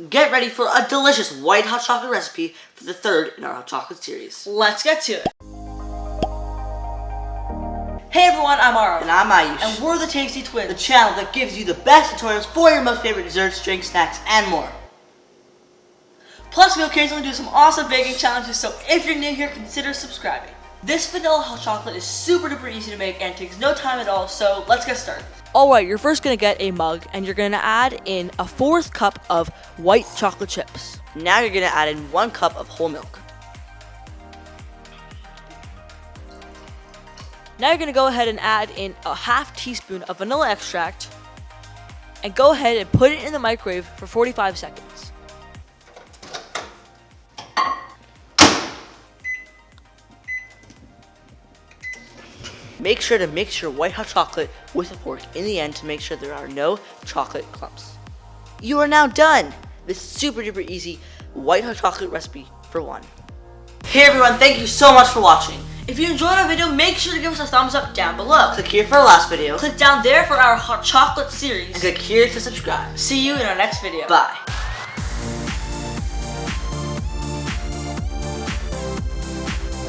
Get ready for a delicious white hot chocolate recipe for the third in our hot chocolate series. Let's get to it. Hey everyone, I'm Ara. And I'm Ayush. And we're the Tasty Twins, the channel that gives you the best tutorials for your most favorite desserts, drinks, snacks, and more. Plus, we occasionally do some awesome baking challenges, so if you're new here, consider subscribing. This vanilla hot chocolate is super duper easy to make and takes no time at all, so let's get started. Alright, you're first going to get a mug and you're going to add in a 1/4 cup of white chocolate chips. Now you're going to add in 1 cup of whole milk. Now you're going to go ahead and add in a 1/2 teaspoon of vanilla extract and go ahead and put it in the microwave for 45 seconds. Make sure to mix your white hot chocolate with a fork in the end to make sure there are no chocolate clumps. You are now done! This super duper easy white hot chocolate recipe for one. Hey everyone, thank you so much for watching. If you enjoyed our video, make sure to give us a thumbs up down below. Click here for our last video. Click down there for our hot chocolate series. And click here to subscribe. See you in our next video. Bye.